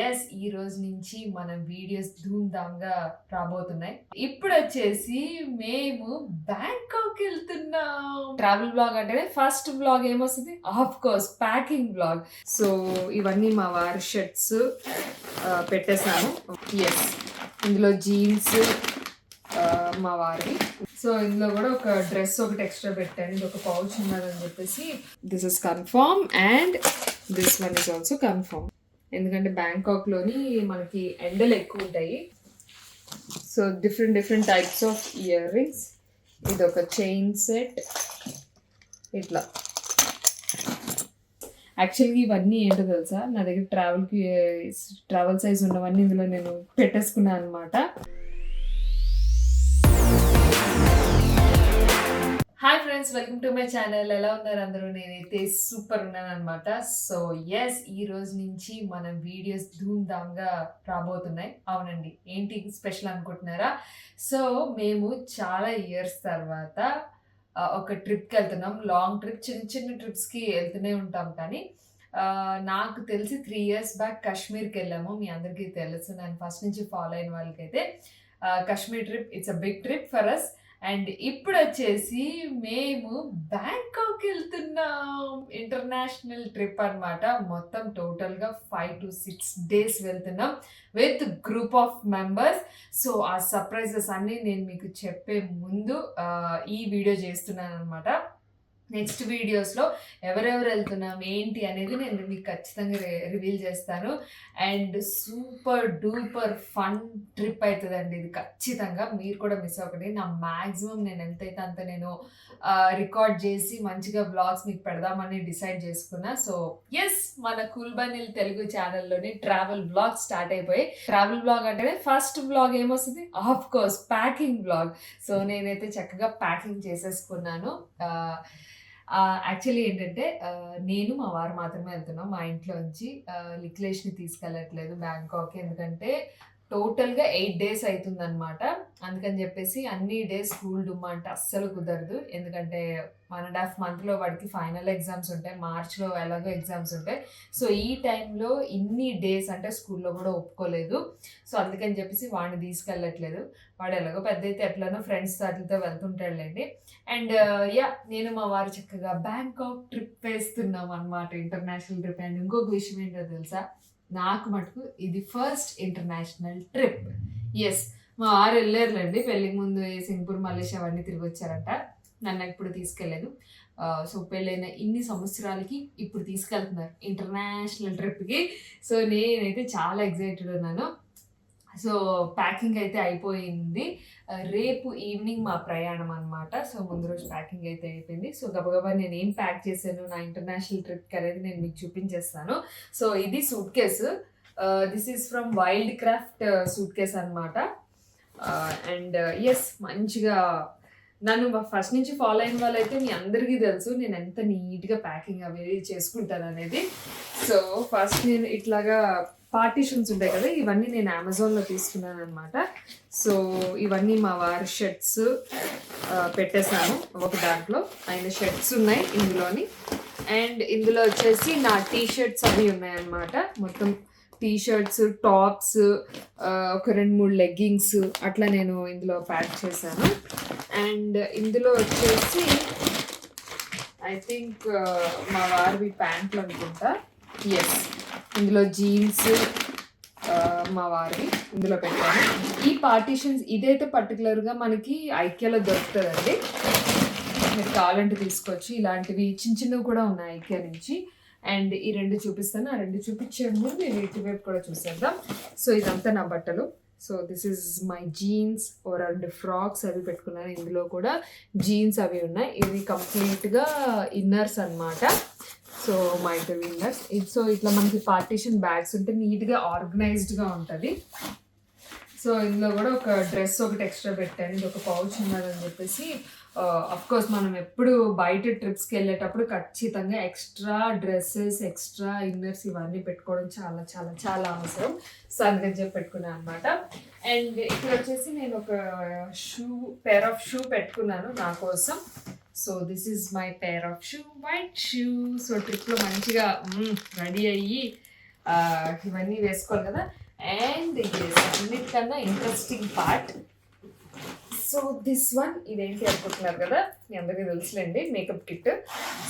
Yes ఈ రోజు నుంచి మన వీడియోస్ ధూమ్ధామ్గా రాబోతున్నాయి. ఇప్పుడు వచ్చేసి మేము బ్యాంకాక్ వెళ్తున్నాం. ట్రావెల్ బ్లాగ్ అంటేనే ఫస్ట్ బ్లాగ్ ఏమొస్తుంది, of course packing blog. So ఇవన్నీ మా వారి షర్ట్స్ పెట్టేశాను. ఎస్ ఇందులో జీన్స్ మా వారి. సో ఇందులో కూడా ఒక డ్రెస్ ఒకటి ఎక్స్ట్రా పెట్టాను. ఇది ఒక పౌచ్ ఉన్నదని చెప్పేసి this is confirm and this one is also confirm. ఎందుకంటే బ్యాంకాక్లోని మనకి ఎండలు ఎక్కువ ఉంటాయి. So different types of earrings. ఇది ఒక చైన్ సెట్. ఇట్లా యాక్చువల్గా ఇవన్నీ ఏంటో తెలుసా, నా దగ్గర ట్రావెల్ సైజ్ ఉన్నవన్నీ ఇందులో నేను పెట్టేసుకున్నాను అనమాట. Hi friends, welcome to my channel. ఎలా ఉన్నారు అందరూ? నేనైతే సూపర్ ఉన్నాను అనమాట. సో ఎస్ ఈ రోజు నుంచి మన వీడియోస్ ధూమ్ధామ్గా రాబోతున్నాయి. అవునండి, ఏంటి స్పెషల్ అనుకుంటున్నారా? సో మేము చాలా ఇయర్స్ తర్వాత ఒక ట్రిప్కి వెళ్తున్నాం. లాంగ్ ట్రిప్, చిన్న ట్రిప్స్కి వెళ్తూనే ఉంటాం. కానీ నాకు తెలిసి 3 years బ్యాక్ కాశ్మీర్కి వెళ్ళాము. మీ అందరికీ తెలుసు, నేను ఫస్ట్ నుంచి ఫాలో అయిన వాళ్ళకైతే Kashmir trip it's a big trip for us. And ఇప్పుడు వచ్చేసి మేము బ్యాంకాక్ వెళ్తున్నాం. ఇంటర్నేషనల్ ట్రిప్ అనమాట. మొత్తం టోటల్గా 5 to 6 days వెళ్తున్నాం with group of members. So ఆ సర్ప్రైజెస్ అన్నీ నేను మీకు చెప్పే ముందు ఈ వీడియో చేస్తున్నాను అనమాట. నెక్స్ట్ వీడియోస్లో ఎవరెవరు వెళ్తున్నాం ఏంటి అనేది నేను మీకు ఖచ్చితంగా రివీల్ చేస్తాను. And super duper fun trip అవుతుందండి ఇది. ఖచ్చితంగా మీరు కూడా మిస్ అవ్వకండి. నా మ్యాక్సిమం నేను ఎంతైతే అంత నేను రికార్డ్ చేసి మంచిగా వ్లాగ్స్ మీకు పెడదామని డిసైడ్ చేసుకున్నా. సో ఎస్ మన కుల్బనిల్ తెలుగు ఛానల్లోని ట్రావెల్ వ్లాగ్ స్టార్ట్ అయిపోయి. ట్రావెల్ వ్లాగ్ అంటేనే ఫస్ట్ వ్లాగ్ ఏమొస్తుంది, of course packing vlog. So నేనైతే చక్కగా ప్యాకింగ్ చేసేసుకున్నాను. యాక్చువల్లీ ఏంటంటే నేను మా వారు మాత్రమే వెళ్తున్నాం మా ఇంట్లోంచి. లిక్లేష్ని తీసుకెళ్ళట్లేదు బ్యాంకాక్. ఎందుకంటే టోటల్గా 8 days అవుతుందన్నమాట. అందుకని చెప్పేసి అన్ని డేస్ స్కూల్ డుమ్మా అంటే అస్సలు కుదరదు. ఎందుకంటే 1.5 monthలో వాడికి ఫైనల్ ఎగ్జామ్స్ ఉంటాయి. మార్చ్లో ఎలాగో ఎగ్జామ్స్ ఉంటాయి. సో ఈ టైంలో ఇన్ని డేస్ అంటే స్కూల్లో కూడా ఒప్పుకోలేదు. సో అందుకని చెప్పేసి వాడిని తీసుకెళ్ళట్లేదు. వాడు ఎలాగో పెద్ద అయితే ఎట్లనో ఫ్రెండ్స్ వాటితో వెళ్తుంటాడులేండి. అండ్ నేను మా వారు చక్కగా బ్యాంకాక్ ట్రిప్ వేస్తున్నాం అనమాట, ఇంటర్నేషనల్ ట్రిప్. అండ్ ఇంకొక విషయం ఏంటో తెలుసా, నాకు మటుకు ఇది ఫస్ట్ ఇంటర్నేషనల్ ట్రిప్. ఎస్ మా వారు వెళ్ళారులేండి పెళ్ళికి ముందు సింగపూర్, మలేషియా అవన్నీ తిరిగి వచ్చారంట. నన్ను ఎప్పుడు తీసుకెళ్ళలేదు. సో పెళ్ళైన ఇన్ని సంవత్సరాలకి ఇప్పుడు తీసుకెళ్తున్నారు ఇంటర్నేషనల్ ట్రిప్కి. సో నేనైతే చాలా ఎక్సైటెడ్ ఉన్నాను. సో ప్యాకింగ్ అయితే అయిపోయింది. రేపు ఈవినింగ్ మా ప్రయాణం అనమాట. సో ముందు రోజు ప్యాకింగ్ అయితే అయిపోయింది. సో గబగబా నేను ఏం ప్యాక్ చేశాను నా ఇంటర్నేషనల్ ట్రిప్కి అనేది నేను మీకు చూపించేస్తాను. సో ఇది suit case. This is from wild craft suit case అనమాట. అండ్ ఎస్ మంచిగా నన్ను ఫస్ట్ నుంచి ఫాలో అయిన వాళ్ళైతే మీ అందరికీ తెలుసు నేను ఎంత నీట్గా ప్యాకింగ్ అవి చేసుకుంటాను అనేది. సో ఫస్ట్ నేను ఇట్లాగా పార్టీషన్స్ ఉంటాయి కదా, ఇవన్నీ నేను అమెజాన్లో తీసుకున్నాను అనమాట. సో ఇవన్నీ మా వారి షర్ట్స్ పెట్టేశాను ఒక దాంట్లో. ఆయన షర్ట్స్ ఉన్నాయి ఇందులోని. అండ్ ఇందులో వచ్చేసి నా టీషర్ట్స్ అవి ఉన్నాయన్నమాట. మొత్తం టీషర్ట్స్, టాప్స్, ఒక 2-3 లెగ్గింగ్స్ అట్లా నేను ఇందులో ప్యాక్ చేశాను. అండ్ ఇందులో వచ్చేసి ఐ థింక్ మా వారివి ప్యాంట్లు అనుకుంటా. ఎస్ ఇందులో జీన్స్ మా వారివి ఇందులో పెట్టాను. ఈ పార్టీషన్స్ ఇదైతే పర్టికులర్గా మనకి ఐక్యాలో దొరుకుతుందండి. మీరు కావాలంటే తీసుకోవచ్చు. ఇలాంటివి చిన్నవి కూడా ఉన్నాయి ఐక్యా నుంచి. అండ్ ఈ 2 చూపిస్తాను. ఆ 2 చూపించే ముందు నేను ఇటువైపు కూడా చూసేద్దాం. సో ఇదంతా నా బట్టలు. So this is my jeans. 2 frocks అవి పెట్టుకున్నాను. ఇందులో కూడా జీన్స్ అవి ఉన్నాయి. ఇవి కంప్లీట్గా ఇన్నర్స్ అనమాట. సో మా ఇంటర్ ఇన్నర్స్. సో ఇట్లా మనకి పార్టీషన్ బ్యాగ్స్ ఉంటే నీట్గా ఆర్గనైజ్డ్గా ఉంటుంది. సో ఇందులో కూడా ఒక డ్రెస్ ఒకటి ఎక్స్ట్రా పెట్టాను. ఇది ఒక పౌచ్ ఉన్నదని చెప్పేసి కోర్స్ మనం ఎప్పుడు బయట ట్రిప్స్కి వెళ్ళేటప్పుడు ఖచ్చితంగా ఎక్స్ట్రా డ్రెస్సెస్, ఎక్స్ట్రా ఇన్నర్స్ ఇవన్నీ పెట్టుకోవడం చాలా చాలా చాలా అవసరం. సో అందుకని చెప్పి పెట్టుకున్నాను అనమాట. అండ్ ఇక్కడ వచ్చేసి నేను ఒక పేర్ ఆఫ్ షూ పెట్టుకున్నాను నా కోసం. So this is my pair of shoe, white shoe. So ట్రిప్లో మంచిగా రెడీ అయ్యి ఇవన్నీ వేసుకోవాలి కదా. అండ్ ఇది అన్నిటికన్నా interesting part. So this one, ఇదేంటి అనుకుంటున్నారు కదా, మీ అందరికీ తెలుసులేండి, makeup kit.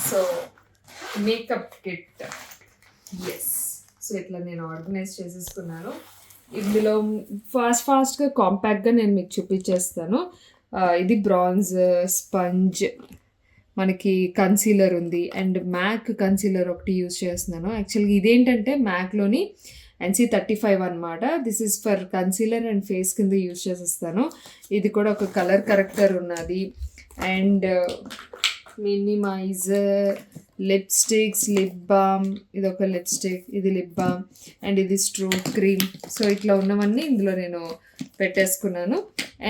So makeup kit, yes. So ఇట్లా నేను ఆర్గనైజ్ చేసేసుకున్నాను. ఇందులో ఫాస్ట్గా కాంపాక్ట్గా నేను మీకు చూపించేస్తాను. ఇది బ్రాంజ్ స్పంజ్, మనకి కన్సీలర్ ఉంది, అండ్ మ్యాక్ కన్సీలర్ ఒకటి యూజ్ చేస్తున్నాను. యాక్చువల్గా ఇదేంటంటే మ్యాక్లోని NC35 అనమాట. This is for concealer and face కింద యూజ్ చేసేస్తాను. ఇది కూడా ఒక కలర్ కరెక్టర్ ఉన్నది. And minimiser, lipsticks, lip balm, ఇది ఒక లిప్స్టిక్, ఇది లిప్ బామ్, అండ్ ఇది స్ట్రోక్ క్రీమ్. సో ఇట్లా ఉన్నవన్నీ ఇందులో నేను పెట్టేసుకున్నాను.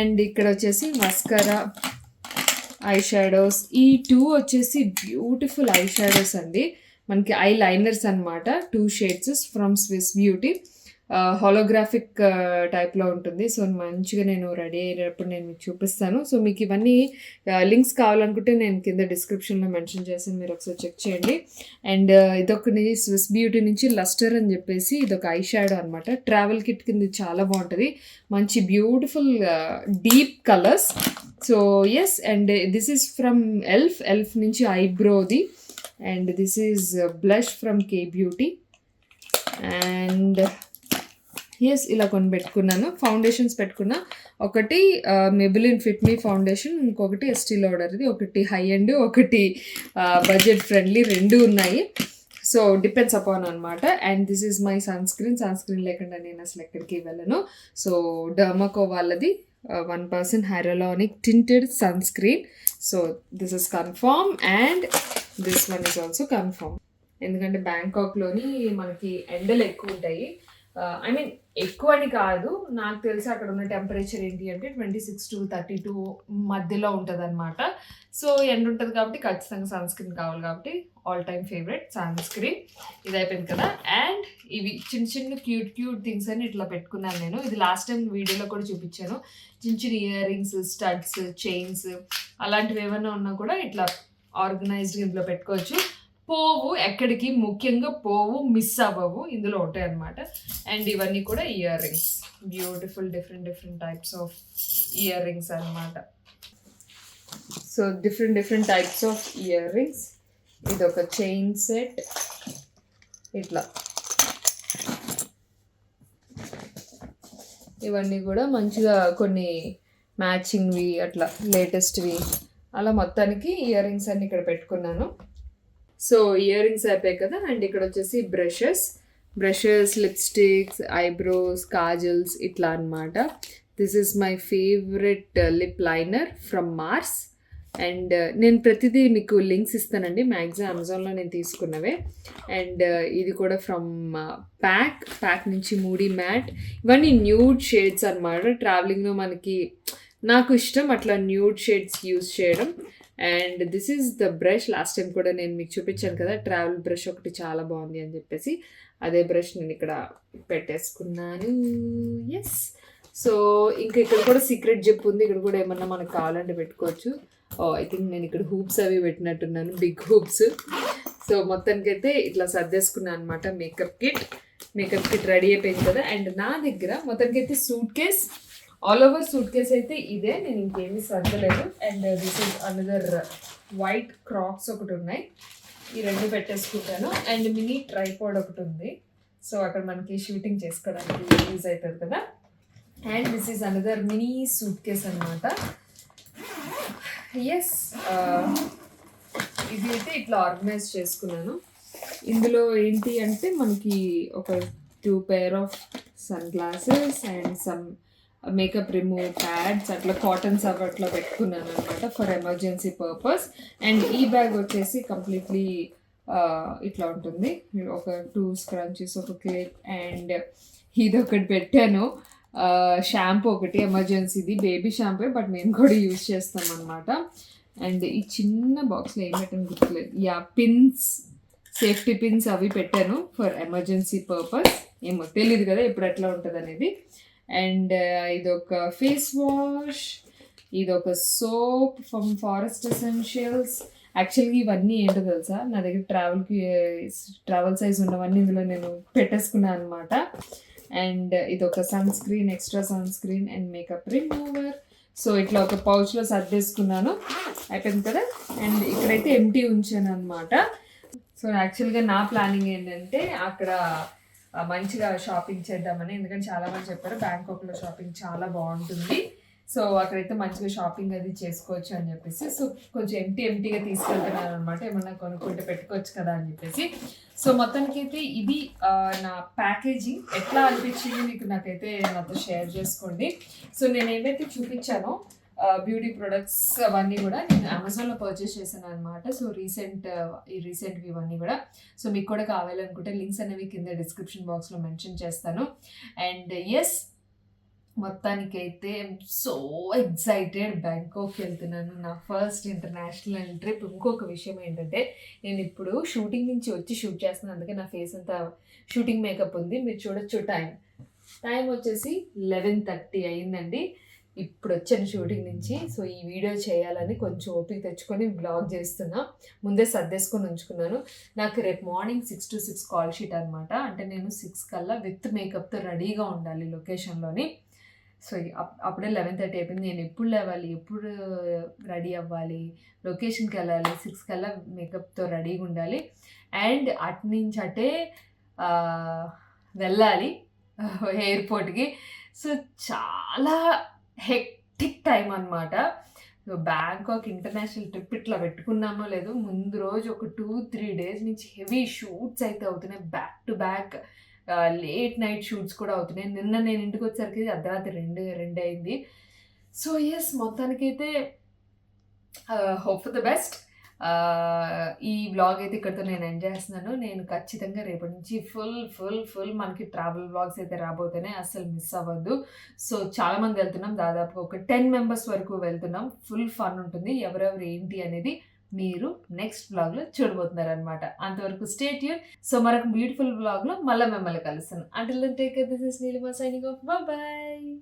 అండ్ ఇక్కడ వచ్చేసి మస్కరా, ఐ షాడోస్. ఈ 2 వచ్చేసి బ్యూటిఫుల్ ఐ షాడోస్ అండి, మనకి ఐ లైనర్స్ అనమాట. 2 shades from Swiss beauty. Holographic టైప్లో ఉంటుంది. సో మంచిగా నేను రెడీ అయ్యేటప్పుడు నేను మీకు చూపిస్తాను. సో మీకు ఇవన్నీ లింక్స్ కావాలనుకుంటే నేను కింద డిస్క్రిప్షన్లో మెన్షన్ చేసాను, మీరు ఒకసారి చెక్ చేయండి. అండ్ ఇదొకటి స్విస్ బ్యూటీ నుంచి లస్టర్ అని చెప్పేసి ఇదొక ఐ షాడో అనమాట. ట్రావెల్ కిట్ కింద చాలా బాగుంటుంది, మంచి beautiful deep colours. So yes, and this is from Elf నుంచి ఐబ్రోది. And this is blush from Kay Beauty. And yes, ఇలా కొన్ని పెట్టుకున్నాను. ఫౌండేషన్స్ పెట్టుకున్నా, ఒకటి మెబిలిన్ ఫిట్ మీ ఫౌండేషన్, ఇంకొకటి ఎస్టీ లౌడర్ది. ఒకటి హై అండ్ ఒకటి బడ్జెట్ ఫ్రెండ్లీ, 2 ఉన్నాయి. సో డిపెండ్స్ అపాన్ అనమాట. And this is my sunscreen లేకుండా నేను అసలు ఎక్కడికి వెళ్ళను. సో డర్మాకో వాళ్ళది 1% hyaluronic tinted sunscreen. So this is confirm and this one is also confirm. ఎందుకంటే బ్యాంకాక్లోని మనకి ఎండలు ఎక్కువ ఉంటాయి. ఐ మీన్ ఎక్కువ అని కాదు, నాకు తెలిసి అక్కడ ఉన్న టెంపరేచర్ ఏంటి అంటే 26 to 32 మధ్యలో ఉంటుంది అనమాట. సో ఎండ ఉంటుంది కాబట్టి ఖచ్చితంగా సన్ స్క్రీన్ కావాలి, కాబట్టి all time favourite sunscreen. ఇది అయిపోయింది కదా. అండ్ ఇవి చిన్న క్యూట్ థింగ్స్ అని ఇట్లా పెట్టుకున్నాను నేను. ఇది లాస్ట్ టైం వీడియోలో కూడా చూపించాను. చిన్న ఇయర్ రింగ్స్, స్టడ్స్, చైన్స్ అలాంటివి ఏమైనా ఉన్నా కూడా ఇట్లా ఆర్గనైజ్డ్ ఇందులో పెట్టుకోవచ్చు. పోవు ఎక్కడికి, ముఖ్యంగా పోవు, మిస్ అవ్వవు, ఇందులో ఉంటాయి అన్నమాట. అండ్ ఇవన్నీ కూడా earrings, beautiful different types of earrings అనమాట. So different types of earrings. ఇది ఒక చైన్ సెట్, ఇట్లా ఇవన్నీ కూడా మంచిగా కొన్ని మ్యాచింగ్వి, అట్లా లేటెస్ట్వి, అలా మొత్తానికి ఇయర్ రింగ్స్ అన్ని ఇక్కడ పెట్టుకున్నాను. సో ఇయర్ రింగ్స్ అయిపోయాయి కదా. అండ్ ఇక్కడ వచ్చేసి బ్రషెస్, లిప్స్టిక్స్, ఐబ్రోస్, కాజల్స్, ఇట్లా అనమాట. This is my favourite lip liner from Mars. And నేను ప్రతిదీ మీకు లింక్స్ ఇస్తానండి, మ్యాక్సిమం అమెజాన్లో నేను తీసుకున్నవే. అండ్ ఇది కూడా ఫ్రమ్ ప్యాక్ నుంచి మూడీ మ్యాట్. ఇవన్నీ న్యూడ్ షేడ్స్ అనమాట. ట్రావెలింగ్లో మనకి, నాకు ఇష్టం అట్లా న్యూడ్ షేడ్స్ యూజ్ చేయడం. And this is the brush. Last time కూడా నేను మీకు చూపించాను కదా, ట్రావెల్ బ్రష్ ఒకటి చాలా బాగుంది అని చెప్పేసి, అదే బ్రష్ నేను ఇక్కడ పెట్టేసుకున్నాను. ఎస్. సో ఇంకా ఇక్కడ కూడా సీక్రెట్ జిప్ ఉంది, ఇక్కడ కూడా ఏమన్నా మనకు కావాలంటే పెట్టుకోవచ్చు. ఐ థింక్ నేను ఇక్కడ హూప్స్ అవి పెట్టినట్టున్నాను, బిగ్ హూప్స్. సో మొత్తానికైతే ఇట్లా సర్దేసుకున్నాను అనమాట. మేకప్ కిట్ రెడీ అయిపోయింది కదా. అండ్ నా దగ్గర మొత్తానికైతే suitcase, all over suitcase అయితే ఇదే, నేను ఇంకేమీ సర్దలేదు. And this is another white Crocs ఒకటి ఉన్నాయి, ఈ 2 పెట్టేసుకుంటాను. అండ్ మినీ ట్రైపాడ్ ఒకటి ఉంది, సో అక్కడ మనకి షూటింగ్ చేసుకోవడానికి యూజ్ అవుతుంది కదా. And this is another mini suit case అనమాట. ఎస్, ఇది అయితే ఇట్లా ఆర్గనైజ్ చేసుకున్నాను. ఇందులో ఏంటి అంటే మనకి ఒక 2 pair of sunglasses and some makeup remove pads, అట్లా కాటన్స్ అవి అట్లా పెట్టుకున్నాను అనమాట ఫర్ ఎమర్జెన్సీ పర్పస్. అండ్ ఈ బ్యాగ్ వచ్చేసి కంప్లీట్లీ ఇట్లా ఉంటుంది, ఒక 2 స్క్రంచెస్, ఒక క్లిప్, అండ్ ఇది ఒకటి పెట్టాను. షాంపూ ఒకటి ఎమర్జెన్సీది, బేబీ షాంపూ, బట్ మేము కూడా యూజ్ చేస్తాం అనమాట. అండ్ ఈ చిన్న బాక్స్లో ఏం పెట్టాను గుర్తులేదు, పిన్స్, సేఫ్టీ పిన్స్ అవి పెట్టాను ఫర్ ఎమర్జెన్సీ పర్పస్. ఏమో తెలియదు కదా ఎప్పుడు ఎట్లా ఉంటుంది అనేది. అండ్ ఇదొక ఫేస్ వాష్, ఇదొక సోప్ ఫ్రమ్ ఫారెస్ట్ ఎసెన్షియల్స్. యాక్చువల్‌గా ఇవన్నీ ఏంటో తెలుసా? నా దగ్గర ట్రావెల్ సైజ్ ఉన్నవన్నీ ఇందులో నేను పెట్టేసుకున్నాను అనమాట. అండ్ ఇదొక extra sunscreen and makeup remover. So ఇట్లా ఒక పౌచ్‌లో సర్దేసుకున్నాను. అయిపోయింది కదా! అండ్ ఇక్కడైతే ఎంప్టీ ఉంచాననమాట. సో యాక్చువల్‌గా నా ప్లానింగ్ ఏంటంటే అక్కడ మంచిగా షాపింగ్ చేద్దామని. ఎందుకంటే చాలామంది చెప్పారు బ్యాంకాక్‌లో షాపింగ్ చాలా బాగుంటుంది. సో అక్కడైతే మంచిగా షాపింగ్ అది చేసుకోవచ్చు అని చెప్పేసి. సో కొంచెం ఎంటీగా తీసుకెళ్తున్నాను అనమాట. ఏమన్నా కొనుక్కుంటే పెట్టుకోవచ్చు కదా అని చెప్పేసి. సో మొత్తానికైతే ఇది నా ప్యాకేజింగ్ ఎట్లా అనిపించింది మీకు నాతో షేర్ చేసుకోండి. సో నేను ఏవైతే చూపించానో బ్యూటీ ప్రొడక్ట్స్ అవన్నీ కూడా నేను అమెజాన్లో పర్చేస్ చేశాను అనమాట. సో రీసెంట్వి ఇవన్నీ కూడా. సో మీకు కూడా కావాలనుకుంటే లింక్స్ అనేవి కింద డిస్క్రిప్షన్ బాక్స్లో మెన్షన్ చేస్తాను. అండ్ ఎస్, మొత్తానికైతే సో ఎక్సైటెడ్, బ్యాంకాక్ వెళ్తున్నాను. నా ఫస్ట్ ఇంటర్నేషనల్ ట్రిప్. ఇంకొక విషయం ఏంటంటే నేను ఇప్పుడు షూటింగ్ నుంచి వచ్చి షూట్ చేస్తున్నాను. అందుకే నా ఫేస్ అంతా షూటింగ్ మేకప్ ఉంది. మీరు చూడొచ్చు టైం వచ్చేసి 11:30 అయిందండి. ఇప్పుడు వచ్చాను షూటింగ్ నుంచి. సో ఈ వీడియో చేయాలని కొంచెం ఓపిక తెచ్చుకొని బ్లాగ్ చేస్తున్నా. ముందే సర్దేసుకొని ఉంచుకున్నాను. నాకు రేపు మార్నింగ్ 6 to 6 కాల్ షీట్ అనమాట. అంటే నేను 6 కల్లా విత్ మేకప్తో రెడీగా ఉండాలి లొకేషన్లోని. సో అప్పుడే 11:30 అయిపోయింది. నేను ఎప్పుడు లేవాలి, ఎప్పుడు రెడీ అవ్వాలి, లొకేషన్కి వెళ్ళాలి, 6 కల్లా మేకప్తో రెడీగా ఉండాలి. అండ్ అటు నుంచి అటే వెళ్ళాలి ఎయిర్పోర్ట్కి. సో చాలా హెక్టిక్ టైం అనమాట. సో బ్యాంకాక్ ఇంటర్నేషనల్ ట్రిప్ ఇట్లా పెట్టుకున్నామో లేదో, ముందు రోజు ఒక 2-3 డేస్ నుంచి హెవీ షూట్స్ అయితే అవుతున్నాయి. Back to back late night shoots కూడా అవుతున్నాయి. నిన్న నేను ఇంటికి వచ్చేసరికి అర్ధరాత్రి 2 అయింది. సో ఎస్, మొత్తానికైతే హోప్ ఫర్ ద బెస్ట్. ఈ వ్లాగ్ అయితే ఇక్కడితో నేను ఎండ్ చేస్తున్నాను. నేను ఖచ్చితంగా రేపటి నుంచి ఫుల్ మనకి ట్రావెల్ వ్లాగ్స్ అయితే రాబోతున్నాయి. అస్సలు మిస్ అవ్వద్దు. సో చాలామంది వెళ్తున్నాం, దాదాపు ఒక 10 మెంబర్స్ వరకు వెళ్తున్నాం. ఫుల్ ఫన్ ఉంటుంది. ఎవరెవరు ఏంటి అనేది మీరు నెక్స్ట్ వ్లాగ్లో చూడబోతున్నారు అనమాట. అంతవరకు స్టే ట్యూన్. సో మరొక బ్యూటిఫుల్ వ్లాగ్లో మళ్ళీ మిమ్మల్ని కలుస్తాను. Until then take care. This is Neelima signing off. By.